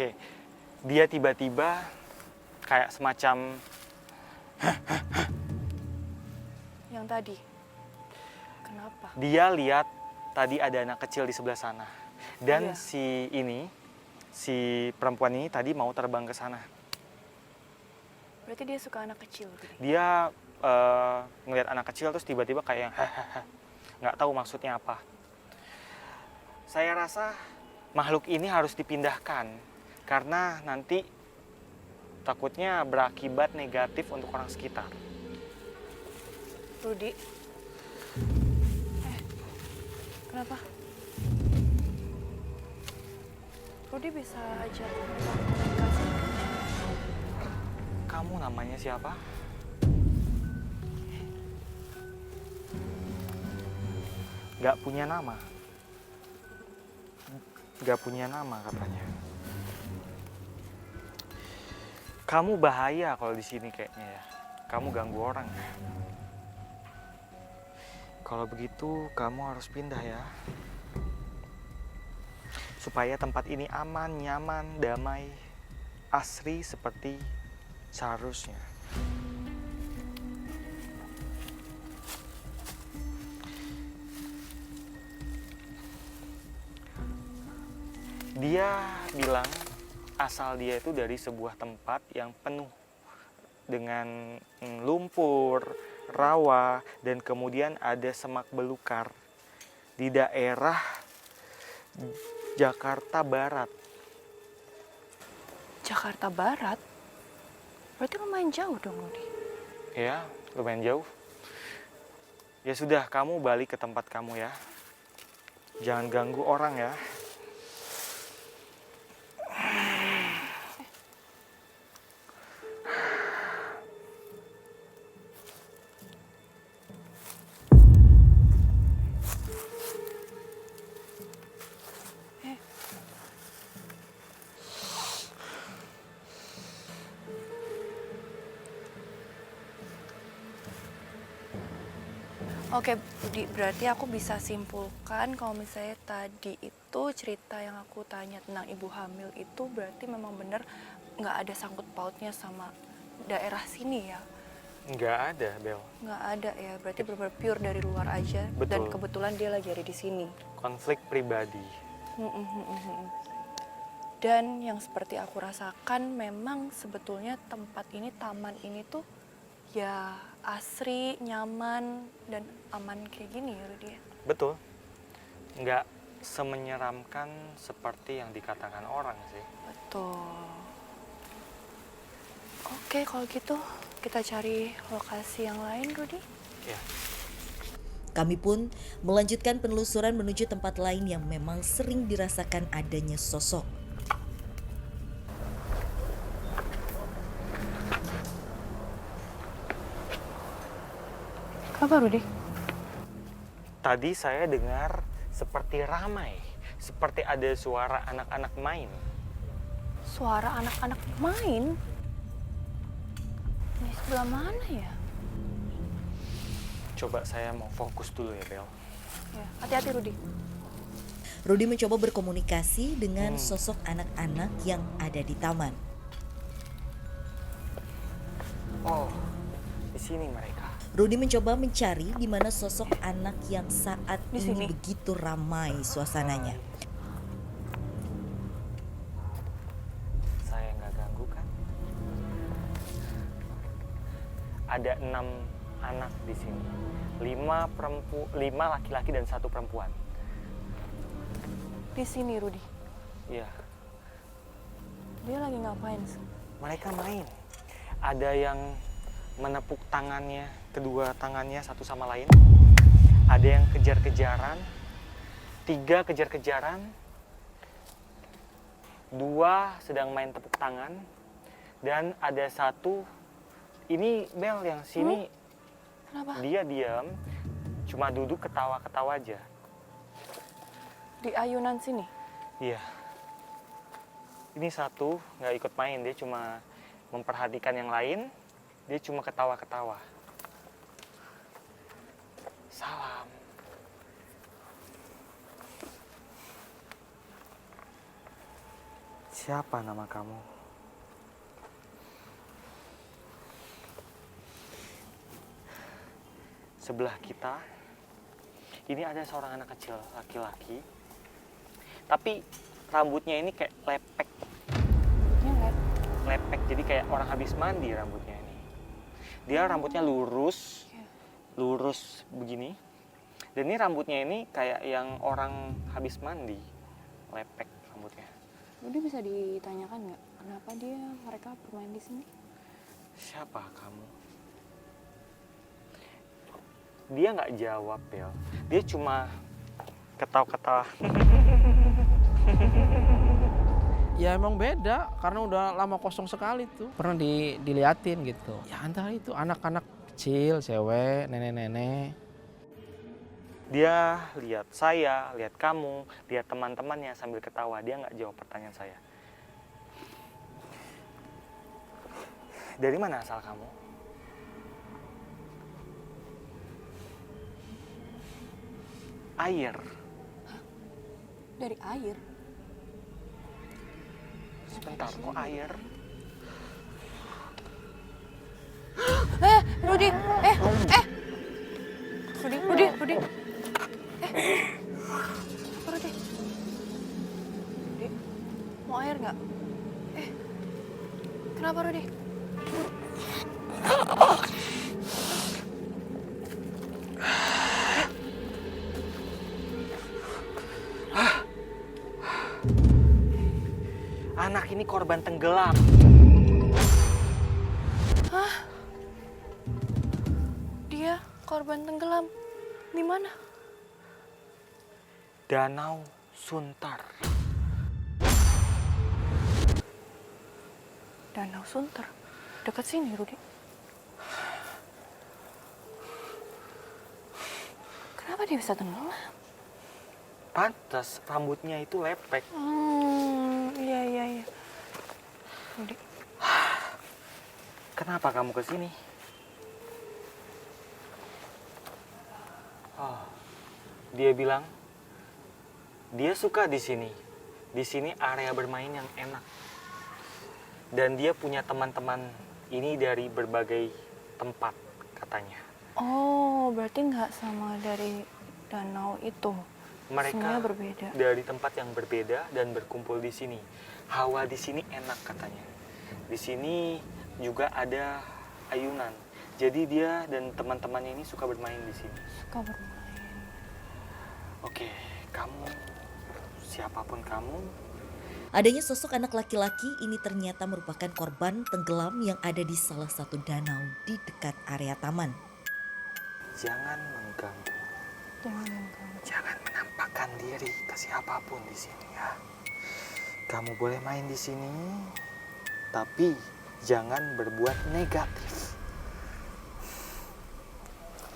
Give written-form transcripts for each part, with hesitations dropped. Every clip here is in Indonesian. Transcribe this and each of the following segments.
Oke, dia tiba-tiba kayak semacam Yang tadi. Kenapa? dia lihat tadi ada anak kecil di sebelah sana. Dan Iya. si perempuan ini tadi mau terbang ke sana. Berarti dia suka anak kecil. Dia ngelihat anak kecil terus tiba-tiba kayak nggak tahu maksudnya apa. Saya rasa makhluk ini harus dipindahkan karena nanti takutnya berakibat negatif untuk orang sekitar. Rudi. Kenapa? Rudi bisa ajak mereka komunikasi. Kamu namanya siapa? Gak punya nama. Gak punya nama katanya. Kamu bahaya kalau di sini kayaknya ya. Kamu ganggu orang ya. Kalau begitu kamu harus pindah ya. Supaya tempat ini aman, nyaman, damai, asri seperti seharusnya. Dia bilang asal dia itu dari sebuah tempat yang penuh dengan lumpur, rawa, dan kemudian ada semak belukar di daerah Jakarta Barat. Jakarta Barat? Berarti lumayan jauh dong, Rudi. Ya, lumayan jauh. Ya sudah, kamu balik ke tempat kamu ya. Jangan ganggu orang ya. Oke, Rudi, berarti aku bisa simpulkan kalau misalnya tadi itu cerita yang aku tanya tentang ibu hamil itu berarti memang benar nggak ada sangkut pautnya sama daerah sini ya? Nggak ada, Bel. Nggak ada ya, berarti benar-benar pure dari luar aja. Betul. Dan kebetulan dia lagi ada di sini. Konflik pribadi. Dan yang seperti aku rasakan memang sebetulnya tempat ini, taman ini tuh ya asri, nyaman, dan aman kayak gini ya Rudi. Betul. Nggak semenyeramkan seperti yang dikatakan orang sih. Betul. Oke, kalau gitu kita cari lokasi yang lain, Rudi. Ya. Kami pun melanjutkan penelusuran menuju tempat lain yang memang sering dirasakan adanya sosok. Apa, Rudi? Tadi saya dengar seperti ramai, seperti ada suara anak-anak main. Suara anak-anak main? Di sebelah mana ya? Coba saya mau fokus dulu ya, Bel. Ya, hati-hati, Rudi. Rudi mencoba berkomunikasi dengan sosok anak-anak yang ada di taman. Oh, di sini mereka. Rudi mencoba mencari di mana sosok anak yang saat Di ini sini? begitu ramai suasananya. Saya nggak ganggu kan? Ada 6 anak di sini. 5 laki-laki dan 1 perempuan. Di sini, Rudi. Iya. Dia lagi ngapain? Mereka main. Ada yang menepuk tangannya, kedua tangannya satu sama lain. Ada yang kejar-kejaran. 3 kejar-kejaran. 2 sedang main tepuk tangan. Dan ada 1, ini Bel yang sini. Kenapa? Dia diam, cuma duduk ketawa-ketawa aja. Di ayunan sini? Iya. Ini 1 nggak ikut main, dia cuma memperhatikan yang lain. Dia cuma ketawa-ketawa. Salam. Siapa nama kamu? Sebelah kita, ini ada seorang anak kecil, laki-laki. Tapi rambutnya ini kayak lepek. Lepek, jadi kayak orang habis mandi rambutnya ini. Dia rambutnya lurus, lurus begini. Dan ini rambutnya ini kayak yang orang habis mandi, lepek rambutnya. Udah bisa ditanyakan nggak kenapa mereka bermain di sini? Siapa kamu? Dia nggak jawab, Bel. Dia cuma ketawa-ketawa. Ya emang beda karena udah lama kosong sekali tuh. Pernah diliatin gitu. Ya antara itu anak-anak kecil, cewek, nenek-nenek. Dia lihat saya, lihat kamu, lihat teman-temannya sambil ketawa. Dia nggak jawab pertanyaan saya. Dari mana asal kamu? Air. Dari air. Sebentar, kok air? Rudi, Rudi. Rudi. Rudi, mau air nggak? Kenapa Rudi? Anak ini korban tenggelam. Dia korban tenggelam. Di mana? Danau Suntar. Danau Sunter. Dekat sini, Rudi. Kenapa dia bisa tenggelam? Pantas rambutnya itu lepek. Iya. Rudi. Kenapa kamu ke sini? Oh, dia bilang dia suka di sini. Di sini area bermain yang enak. Dan dia punya teman-teman ini dari berbagai tempat katanya. Oh, berarti nggak sama dari danau itu. Mereka Semuanya berbeda. dari tempat yang berbeda dan berkumpul di sini. Hawa di sini enak katanya. Di sini juga ada ayunan. Jadi dia dan teman-temannya ini suka bermain di sini. Suka bermain. Oke, kamu, siapapun kamu, Adanya sosok anak laki-laki ini ternyata merupakan korban tenggelam yang ada di salah satu danau di dekat area taman. jangan mengganggu. Jangan menampakkan diri ke siapapun di sini ya. Kamu boleh main di sini, tapi jangan berbuat negatif.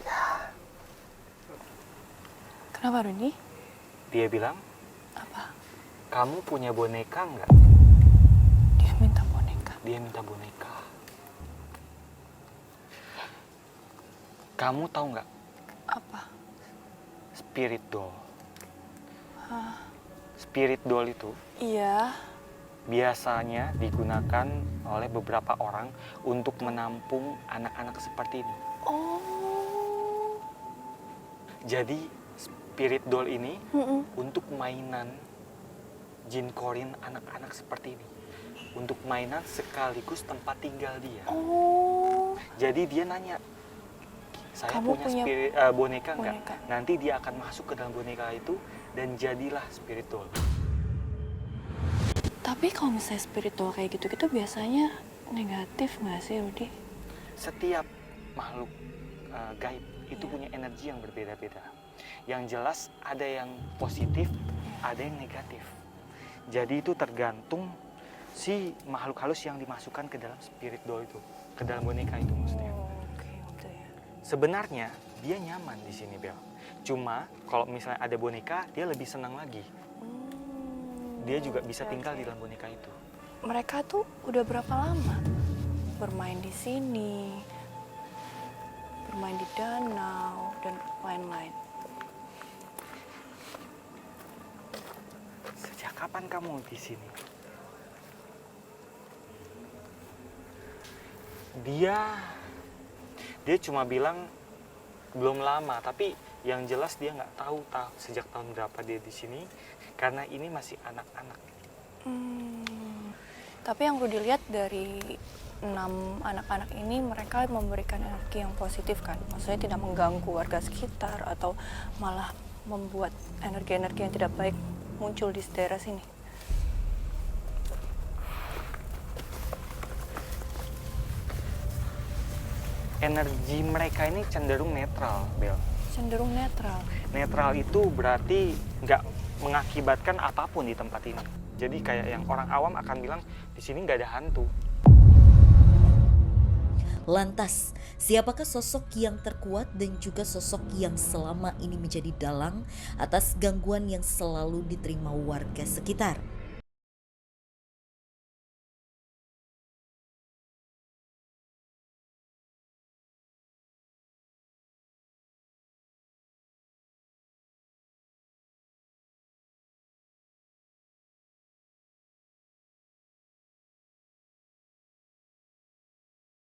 Ya, Kenapa, Rudi? dia bilang, Apa? kamu punya boneka nggak? Dia minta boneka. Dia minta boneka. Kamu tahu nggak? Apa? Spirit doll. Spirit doll itu Iya. biasanya digunakan oleh beberapa orang untuk menampung anak-anak seperti ini. Oh. Jadi spirit doll ini Mm-mm. untuk mainan jin korin anak-anak seperti ini. Untuk mainan sekaligus tempat tinggal dia. Oh. Jadi dia nanya, saya Kamu punya punya boneka nggak? boneka? Nanti dia akan masuk ke dalam boneka itu dan jadilah spirit doll. Tapi kalau misalnya spiritual kayak gitu-gitu biasanya negatif nggak sih, Rudi? Setiap makhluk gaib itu punya energi yang berbeda-beda. Yang jelas ada yang positif, ada yang negatif. Jadi itu tergantung si makhluk halus yang dimasukkan ke dalam spirit doll itu, ke dalam boneka itu maksudnya. Oke, gitu ya. Sebenarnya dia nyaman di sini, Bel. Cuma kalau misalnya ada boneka, dia lebih senang lagi. Dia juga bisa tinggal di dalam boneka itu. Mereka tuh udah berapa lama bermain di sini, bermain di danau dan lain-lain? Sejak kapan kamu di sini? Dia cuma bilang belum lama, tapi yang jelas dia nggak tahu sejak tahun berapa dia di sini, karena ini masih anak-anak. Tapi yang Rudy lihat dari 6 anak-anak ini, mereka memberikan energi yang positif kan? Maksudnya tidak mengganggu warga sekitar atau malah membuat energi-energi yang tidak baik muncul di daerah sini. Energi mereka ini cenderung netral, Bel. Cenderung netral. Netral itu berarti nggak mengakibatkan apapun di tempat ini. Jadi kayak yang orang awam akan bilang di sini nggak ada hantu. Lantas, siapakah sosok yang terkuat dan juga sosok yang selama ini menjadi dalang atas gangguan yang selalu diterima warga sekitar?